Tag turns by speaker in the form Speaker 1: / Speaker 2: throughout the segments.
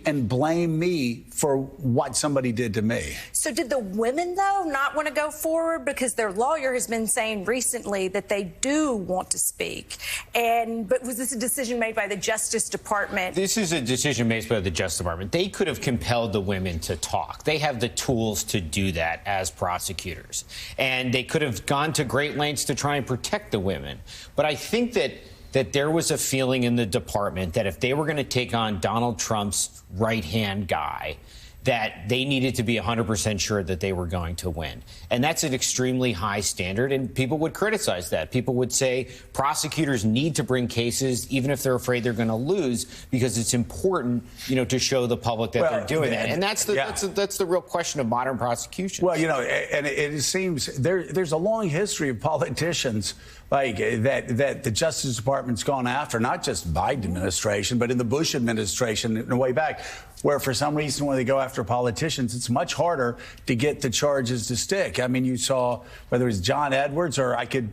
Speaker 1: and blame me for what somebody did to me.
Speaker 2: So did the women, though, not want to go forward? Because their lawyer has been saying recently that they do want to speak. But was this a decision made by the Justice Department?
Speaker 3: This is a decision made by the Justice Department. They could have compelled the women to talk. They have the tools to do that as prosecutors. And they could have gone to great lengths to try and protect the women. But I think that there was a feeling in the department that if they were going to take on Donald Trump's right-hand guy, that they needed to be 100% sure that they were going to win. And that's an extremely high standard, and people would criticize that. People would say prosecutors need to bring cases, even if they're afraid they're going to lose, because it's important, to show the public that they're doing that. And that's the real question of modern prosecution.
Speaker 1: Well, and it seems there's a long history of politicians like that the Justice Department's gone after, not just Biden administration, but in the Bush administration in the way back, where for some reason when they go after politicians, it's much harder to get the charges to stick. I mean, you saw whether it's John Edwards or even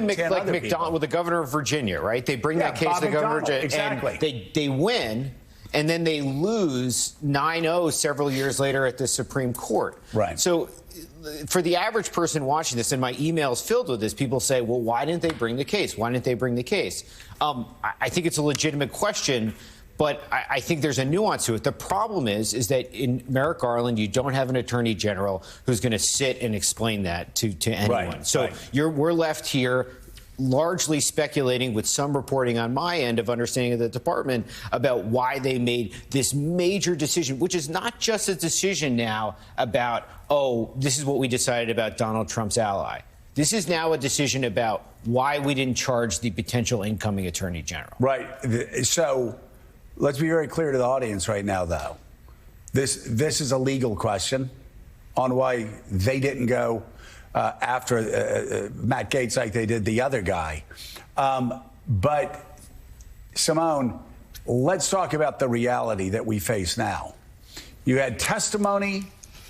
Speaker 1: McDonald
Speaker 3: with the governor of Virginia, right? They bring that case to the governor of Virginia,
Speaker 1: exactly.
Speaker 3: And they win, and then they lose 9-0 several years later at the Supreme Court.
Speaker 1: Right.
Speaker 3: So for the average person watching this, and my email's filled with this, people say, well, why didn't they bring the case? Why didn't they bring the case? I think it's a legitimate question, but I think there's a nuance to it. The problem is that in Merrick Garland, you don't have an attorney general who's going to sit and explain that to anyone.
Speaker 1: Right,
Speaker 3: so
Speaker 1: right.
Speaker 3: We're left here largely speculating, with some reporting on my end of understanding of the department, about why they made this major decision, which is not just a decision now about, this is what we decided about Donald Trump's ally. This is now a decision about why we didn't charge the potential incoming attorney general.
Speaker 1: Right. So let's be very clear to the audience right now, though. This is a legal question on why they didn't go after Matt Gaetz like they did the other guy. But, Symone, let's talk about the reality that we face now. You had testimony,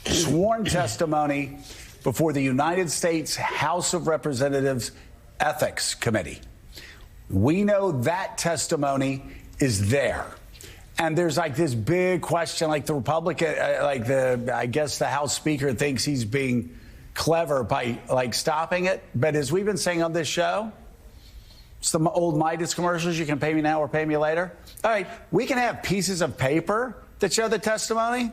Speaker 1: sworn testimony, before the United States House of Representatives Ethics Committee. We know that testimony is there. And there's like this big question, like the Republican, I guess the House Speaker thinks he's being clever by stopping it. But as we've been saying on this show, it's the old Midas commercials, you can pay me now or pay me later. All right, we can have pieces of paper that show the testimony,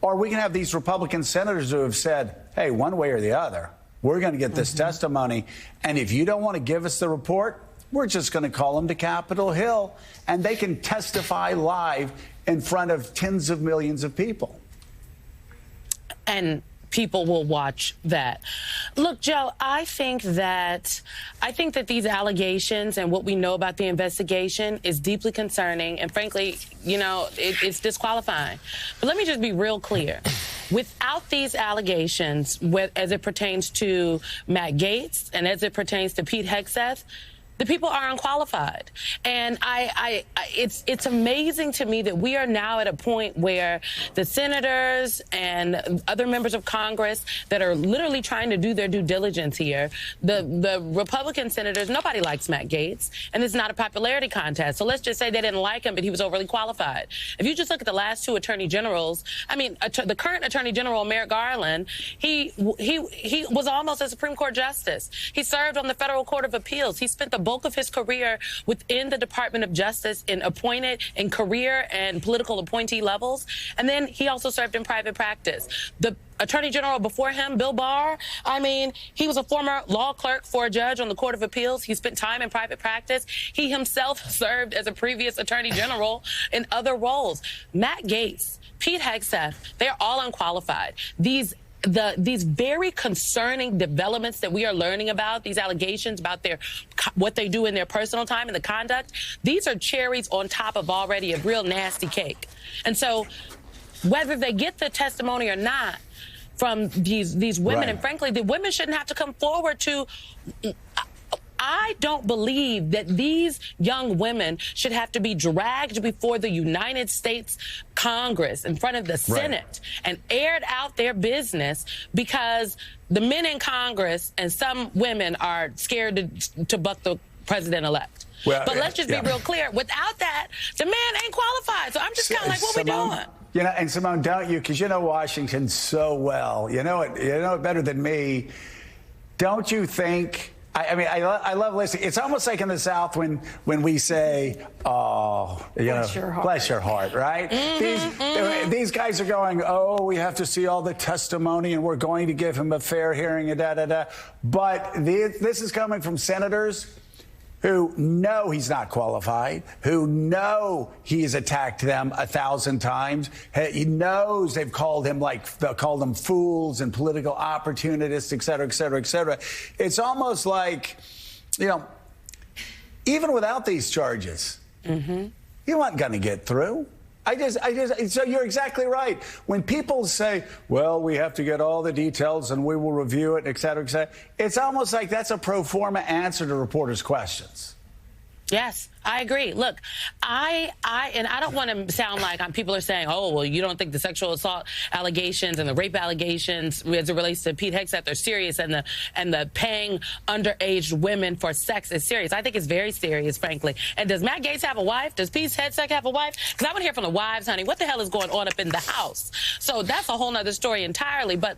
Speaker 1: or we can have these Republican senators who have said, hey, one way or the other, we're going to get this testimony. And if you don't want to give us the report, we're just going to call them to Capitol Hill, and they can testify live in front of tens of millions of people.
Speaker 4: And people will watch that. Look, Joe, I think that these allegations and what we know about the investigation is deeply concerning, and frankly, it's disqualifying. But let me just be real clear. Without these allegations, as it pertains to Matt Gaetz and as it pertains to Pete Hegseth, the people are unqualified. And it's amazing to me that we are now at a point where the senators and other members of Congress that are literally trying to do their due diligence here, the Republican senators, nobody likes Matt Gaetz, and it's not a popularity contest. So let's just say they didn't like him, but he was overly qualified. If you just look at the last two attorney generals, the current attorney general, Merrick Garland, he was almost a Supreme Court justice. He served on the Federal Court of Appeals. He spent the bulk of his career within the Department of Justice in appointed and career and political appointee levels. And then he also served in private practice. The Attorney General before him, Bill Barr, he was a former law clerk for a judge on the Court of Appeals. He spent time in private practice. He himself served as a previous Attorney General in other roles. Matt Gaetz, Pete Hegseth, they're all unqualified. These very concerning developments that we are learning about, these allegations about what they do in their personal time and the conduct, these are cherries on top of already a real nasty cake. And so whether they get the testimony or not from these women,
Speaker 1: right.
Speaker 4: And frankly, the women shouldn't have to come forward to... I don't believe that these young women should have to be dragged before the United States Congress in front of the Senate and aired out their business because the men in Congress and some women are scared to buck the president-elect.
Speaker 1: Well,
Speaker 4: but let's just be real clear. Without that, the man ain't qualified. So I'm just kind of like, what we doing?
Speaker 1: You know, and Symone, don't you? Because you know Washington so well. You know it better than me. Don't you think? I mean, I love listening. It's almost like in the South when we say, "Oh, bless your heart," right? These guys are going, "Oh, we have to see all the testimony, and we're going to give him a fair hearing," and da da da. But this is coming from senators who know he's not qualified, who know he's attacked them 1,000 times. He knows they've called him fools and political opportunists, et cetera, et cetera, et cetera. It's almost like, even without these charges, you weren't going to get through. So you're exactly right. When people say, well, we have to get all the details and we will review it, et cetera, it's almost like that's a pro forma answer to reporters' questions.
Speaker 4: Yes, I agree. Look, I don't want to sound like people are saying, oh, well, you don't think the sexual assault allegations and the rape allegations as it relates to Pete Hegseth are serious, and the paying underage women for sex is serious. I think it's very serious, frankly. And does Matt Gaetz have a wife? Does Pete Hegseth have a wife? Because I want to hear from the wives, honey. What the hell is going on up in the house? So that's a whole nother story entirely. But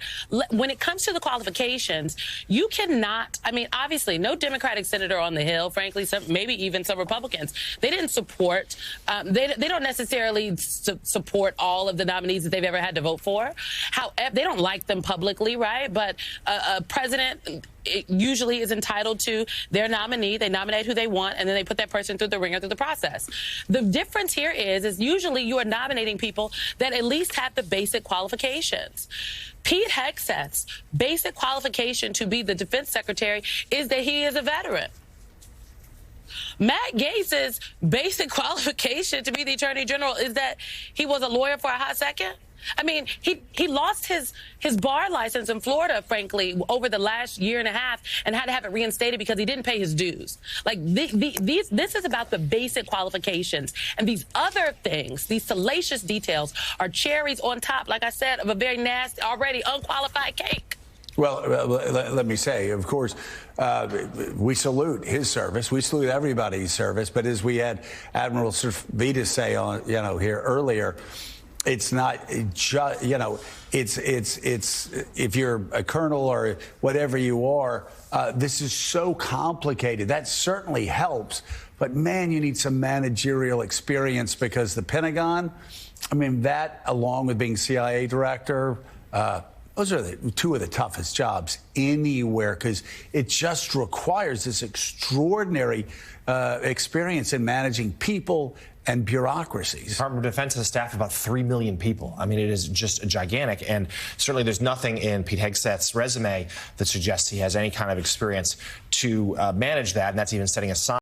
Speaker 4: when it comes to the qualifications, you cannot, I mean, obviously, no Democratic senator on the Hill, frankly, maybe even some Republicans, they didn't support, they don't necessarily support all of the nominees that they've ever had to vote for. However, they don't like them publicly, right? But a president usually is entitled to their nominee. They nominate who they want, and then they put that person through the ringer through the process. The difference here is usually you are nominating people that at least have the basic qualifications. Pete Hegseth's basic qualification to be the defense secretary is that he is a veteran. Matt Gaetz's basic qualification to be the attorney general is that he was a lawyer for a hot second. I mean, he lost his bar license in Florida, frankly, over the last year and a half, and had to have it reinstated because he didn't pay his dues. Like, this is about the basic qualifications. And these other things, these salacious details, are cherries on top, like I said, of a very nasty, already unqualified cake.
Speaker 1: Well, let me say, of course, we salute his service. We salute everybody's service. But as we had Admiral Servetus say on, here earlier, it's not just, it's if you're a colonel or whatever you are, this is so complicated. That certainly helps. But, man, you need some managerial experience, because the Pentagon, I mean, that along with being CIA director, those are two of the toughest jobs anywhere, because it just requires this extraordinary experience in managing people and bureaucracies.
Speaker 5: The Department of Defense has a staff of about 3 million people. I mean, it is just gigantic. And certainly there's nothing in Pete Hegseth's resume that suggests he has any kind of experience to manage that. And that's even setting aside